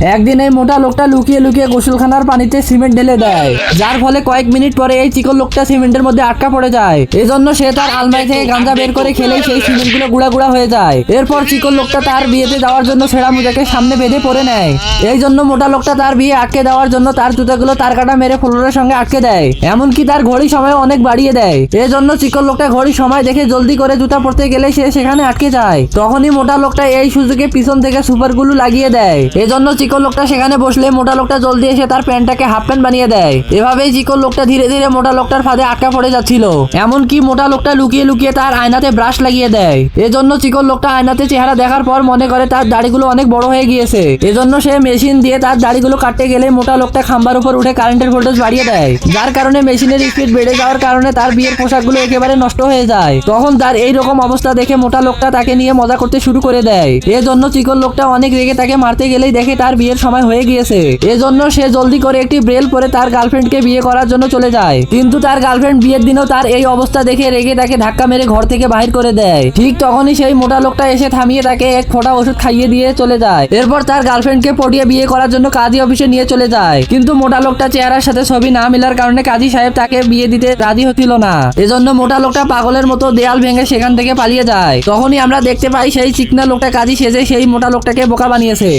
একদিন এই মোটা লোকটা লুকিয়ে লুকিয়ে গোসলখানার পানিতে সিমেন্ট ঢেলে দেয়, যার ফলে কয়েক মিনিট পরে এই চিকন লোকটা সিমেন্টের মধ্যে আটকা পড়ে যায়। এজন্য সে তার আলমারি থেকে গাঁজা বের করে খেলেই সেই সিমেন্ট গুলো গুঁড়া গুঁড়া হয়ে যায়। এরপর চিকন লোকটা তার বিয়েতে যাওয়ার জন্য ছেঁড়া মোজাকে সামনে বেঁধে পড়ে নেয়। এই জন্য মোটা লোকটা তার বিয়ে আটকে দেওয়ার জন্য তার জুতাগুলো তার কাটা মেরে ফ্লোরের সঙ্গে আটকে দেয়, এমনকি তার ঘড়ি সময় অনেক বাড়িয়ে দেয়। এই জন্য চিকন লোকটা ঘড়ির সময় দেখে জলদি করে জুতা পরতে গেলে সে সেখানে আটকে যায়। তখনই মোটা লোকটা এই সুযোগে পিছন থেকে সুপার গ্লু লাগিয়ে দেয়। এজন্য চিকন লোকটা সেখানে বসলে মোটা লোকটা জলদি এসে তার প্যান্টটাকে হাফ প্যান্ট বানিয়ে দেয়। এভাবেই চিকন লোকটা ধীরে ধীরে মোটা লোকটার ফাঁদে আটকা পড়ে যাচ্ছিল। এমনকি মোটা লোকটা লুকিয়ে লুকিয়ে তার আয়নাতে ব্রাশ লাগিয়ে দেয়। এজন্য চিকন লোকটা আয়নাতে চেহারা দেখার পর মনে করে তার দাড়িগুলো অনেক বড় হয়ে গিয়েছে। এজন্য সে মেশিন দিয়ে তার দাড়িগুলো কাটতে গেলে মোটা লোকটা খাম্বার উপর উঠে কারেন্টের ভোল্টেজ বাড়িয়ে দেয়, যার কারণে মেশিনের স্পিড বেড়ে যাওয়ার কারণে তার বিয়ের পোশাকগুলো একেবারে নষ্ট হয়ে যায়। তখন তার এই রকম অবস্থা দেখে মোটা লোকটা তাকে নিয়ে মজা করতে শুরু করে দেয়। এজন্য চিকন লোকটা অনেক রেগে তাকে মারতে গেলেই দেখে তার বিয়ের সময় হয়ে গিয়েছে। এজন্য সে জলদি করে একটি ব্রেল পরে তার গার্লফ্রেন্ডকে বিয়ে করার জন্য চলে যায়। কিন্তু তার গার্লফ্রেন্ড বিয়ের দিনও তার এই অবস্থা দেখে রেগে তাকে ধাক্কা মেরে ঘর থেকে বাহির করে দেয়। ঠিক তখনই সেই মোটা লোকটা এসে থামিয়ে তাকে এক ফোঁটা ওষুধ খাইয়ে দিয়ে চলে যায়। এরপর তার গার্লফ্রেন্ডকে পটিয়ে বিয়ে করার জন্য কাজী অফিসে নিয়ে চলে যায়। কিন্তু মোটা লোকটা চেহারার সাথে ছবি না মিলার কারণে কাজী সাহেব তাকে বিয়ে দিতে রাজি হচ্ছিল না। এজন্য মোটা লোকটা পাগলের মতো দেয়াল ভেঙে সেখান থেকে পালিয়ে যায়। তখনই আমরা দেখতে পাই সেই চিকনা লোকটা কাজী সেজে সেই মোটা লোকটাকে বোকা বানিয়েছে।